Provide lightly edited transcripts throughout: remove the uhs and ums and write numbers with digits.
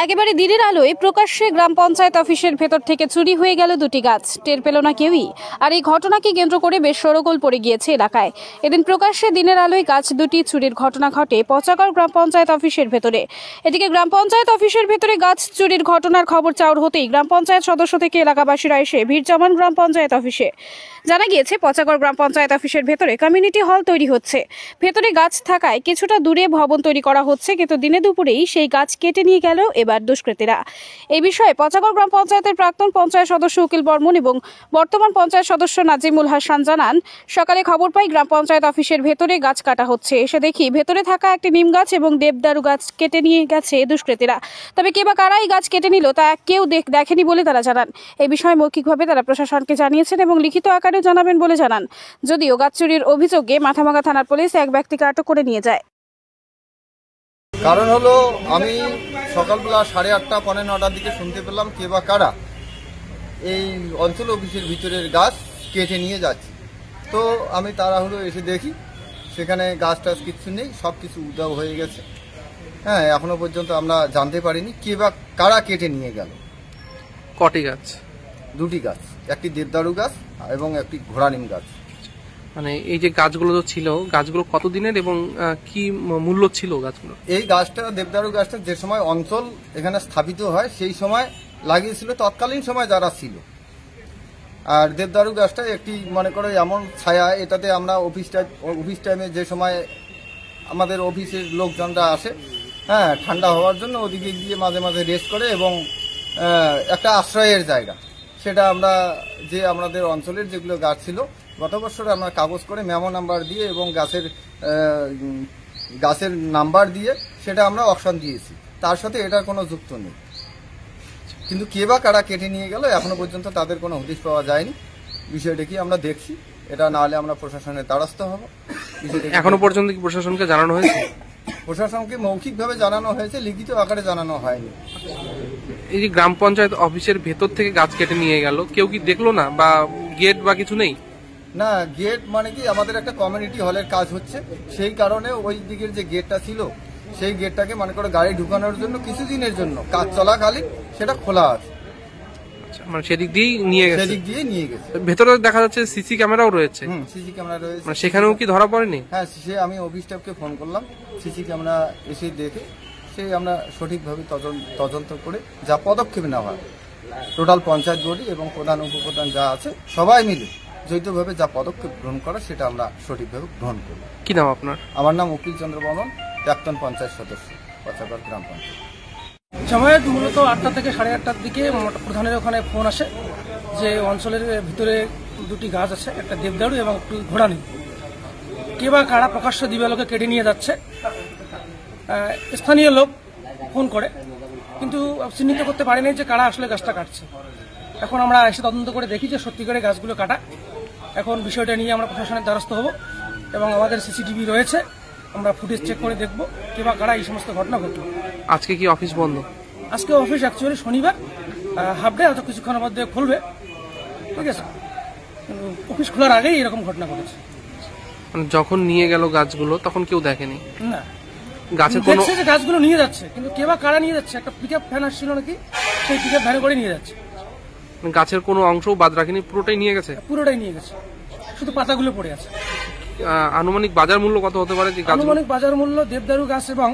একেবারে দিনের আলোয় প্রকাশ্যে গ্রাম পঞ্চায়েত অফিসের ভেতর থেকে চুরি হয়ে গেল দুটি গাছ। টের পেল না কেউই। আর এই ঘটনাকে কেন্দ্র করে বেশ শোরগোল পড়ে গিয়েছে এলাকায়। এদিন প্রকাশ্যে দিনের আলোয় গাছ দুটি চুরির ঘটনা ঘটে পচাগড় গ্রাম পঞ্চায়েত অফিসের ভেতরে। এদিকে গ্রাম পঞ্চায়েত অফিসের ভেতরে গাছ চুরির ঘটনার খবর চাউর হতেই গ্রাম পঞ্চায়েত সদস্য থেকে এলাকাবাসীরা এসে ভিড় জমান গ্রাম পঞ্চায়েত অফিসে। জানা গিয়েছে পচাগড় গ্রাম পঞ্চায়েত অফিসের ভেতরে কমিউনিটি হল তৈরি হচ্ছে। ভেতরে গাছ থাকায় কিছুটা দূরে ভবন তৈরি করা হচ্ছে, কিন্তু দিনে দুপুরেই সেই গাছ কেটে নিয়ে গেল এবার দুষ্কৃতীরা। এই বিষয়ে পচাগড় গ্রাম পঞ্চায়েতের প্রাক্তন পঞ্চায়েত সদস্য উকিল বর্মন এবং বর্তমান পঞ্চায়েত সদস্য নাজিমুল হাসান জানান, সকালে খবর পাই গ্রাম পঞ্চায়েত অফিসের ভেতরে গাছ কাটা হচ্ছে। এসে দেখি ভেতরে থাকা একটি নিম গাছ এবং দেবদারু গাছ কেটে নিয়ে গেছে দুষ্কৃতীরা। তবে কে বা কারা এই গাছ কেটে নিল তা কেউ দেখেনি বলে তারা জানান। এই বিষয়ে মৌখিকভাবে তারা প্রশাসনকে জানিয়েছেন এবং লিখিত আকারেও জানাবেন বলে জানান। যদিও গাছ চুরির অভিযোগে মাথাভাঙা থানার পুলিশ এক ব্যক্তিকে আটক করে নিয়ে যায়। কারণ হলো, আমি সকালবেলা 8:30 পৌনে 9টার দিকে শুনতে পেলাম কে বা কারা এই অঞ্চল অফিসের ভিতরের গাছ কেটে নিয়ে যাচ্ছে। তো আমি তাড়াহুড়ো এসে দেখি সেখানে গাছ টাছ কিছু নেই, সব কিছু উধাও হয়ে গেছে। হ্যাঁ, এখনো পর্যন্ত আমরা জানতে পারিনি কে বা কারা কেটে নিয়ে গেল। কটি গাছ? দুটি গাছ, একটি দেবদারু গাছ এবং একটি ঘোড়া নিম গাছ। মানে এই যে গাছগুলো তো ছিল, গাছগুলো কতদিনের এবং কি মূল্য ছিল গাছগুলো? এই গাছটা, দেবদারু গাছটা যে সময় অঞ্চল এখানে স্থাপিত হয় সেই সময় লাগিয়েছিল তৎকালীন সময় যারা ছিল। আর দেবদারু গাছটা একটি মনে করো এমন ছায়া, এটাতে আমরা অফিস টাইমে যে সময় আমাদের অফিসের লোকজনরা আসে, হ্যাঁ, ঠান্ডা হওয়ার জন্য ওদিকে গিয়ে মাঝে মাঝে রেস্ট করে এবং একটা আশ্রয়ের জায়গা। সেটা আমরা যে আমাদের অঞ্চলের যেগুলো গাছ ছিল গত বছর আমরা কাগজ করে মেমো নাম্বার দিয়ে এবং গাছের নাম্বার দিয়ে সেটা আমরা অকশন দিয়েছি। তার সাথে এটার কোনো যুক্ত নেই। কিন্তু কে বা কারা কেটে নিয়ে গেল এখনো পর্যন্ত তাদের কোনো হদিশ পাওয়া যায়নি। বিষয়টা কি আমরা দেখছি, এটা না হলে আমরা প্রশাসনের দ্বারস্থ হব। এখনো পর্যন্ত কি প্রশাসনকে জানানো হয়েছে? প্রশাসনকে মৌখিকভাবে জানানো হয়েছে, লিখিত আকারে জানানো হয়নি। এই যে গ্রাম পঞ্চায়েত অফিসের ভেতর থেকে গাছ কেটে নিয়ে গেল, কেউ কি দেখলো না বা গেট বা কিছু নেই? না, গেট মানে কি আমাদের একটা কমিউনিটি হলের কাজ হচ্ছে, সেই কারণে ওই দিকের যে গেটটা ছিল সেই গেটটাকে মনে করো গাড়ি ঢুকানোর জন্য কিছুদিনের জন্য কাজ চলাকালীন সেটা খোলা আছে। মানে সেদিক দিয়েই নিয়ে গেছে? সেদিক দিয়ে নিয়ে গেছে। ভেতরে দেখা যাচ্ছে সিসি ক্যামেরাও রয়েছে। সিসি ক্যামেরা রয়েছে। মানে সেখানেও কি ধরা পড়েনি? হ্যাঁ, আমি অফিস স্টাফকে ফোন করলাম, সিসি ক্যামেরা এসে দেখে সেই আমরা সঠিকভাবে তদন্ত করে যা পদক্ষেপ নেওয়া হয়, টোটাল পঞ্চায়েত বডি এবং প্রধান উপপ্রধান যা আছে সবাই মিলে যৌথভাবে যা পদক্ষেপ গ্রহণ করা সেটা আমরা সঠিকভাবে গ্রহণ করব। কি নাম আপনার? আমার নাম উকিল চন্দ্র বর্মন, প্রাক্তন পঞ্চায়েত সদস্য, পচাগড় গ্রাম পঞ্চায়েত। সময় মূলত 8টা থেকে 8:30টার দিকে প্রধানের ওখানে ফোন আসে যে অঞ্চলের ভিতরে দুটি গাছ আছে, একটা দেবদারু এবং একটু ঘোড়া নিম। কে বা কারা প্রকাশ্য দিবালোকে কেটে নিয়ে যাচ্ছে। স্থানীয় লোক ফোন করে, কিন্তু চিহ্নিত করতে পারেনি যে কারা আসলে গাছটা কাটছে। এখন আমরা এসে তদন্ত করে দেখি যে সত্যিকারে গাছগুলো কাটা। এখন বিষয়টা নিয়ে আমরা প্রশাসনের দ্বারস্থ হব এবং আমাদের সিসিটিভি রয়েছে, আমরা ফুটেজ চেক করে দেখব কে বা কারা এই সমস্ত ঘটনা ঘটলো। আজকে কি অফিস বন্ধ? আজকে অফিস অ্যাকচুয়ালি শনিবার, হাফ ডে, হয়তো কিছুক্ষণের মধ্যে খুলবে। ঠিক আছে, অফিস খোলার আগেই এরকম ঘটনা ঘটেছে। মানে যখন নিয়ে গেল গাছগুলো তখন কেউ দেখেনি? না, গাছের কোনো যে গাছগুলো নিয়ে যাচ্ছে, কিন্তু কে বা কারা নিয়ে যাচ্ছে। একটা পিকআপ ভ্যান আসছিল নাকি, সেই পিকআপ ভ্যানে করে নিয়ে যাচ্ছে। গাছের কোনো অংশও বাদ রাখেনি, পুরোটাই নিয়ে গেছে? পুরোটাই নিয়ে গেছে, শুধু পাতাগুলো পড়ে আছে। আনুমানিক বাজার মূল্য কত হতে পারে? আনুমানিক বাজার মূল্য দেবদারু গাছ এবং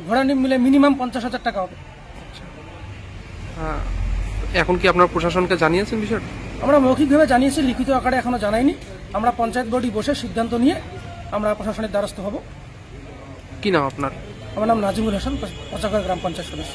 ঘোড়া নিম মিলে মিনিমাম 50,000 টাকা হবে। এখন কি আপনার প্রশাসনকে জানিয়েছেন বিষয়টা? আমরা মৌখিকভাবে জানিয়েছি, লিখিত আকারে এখনো জানাইনি। আমরা পঞ্চায়েত বডি বসে সিদ্ধান্ত নিয়ে আমরা প্রশাসনের দ্বারস্থ হব। কি নাম আপনার? আমার নাম নাজিমুল হাসান, পচাগড় গ্রাম পঞ্চায়েত সদস্য।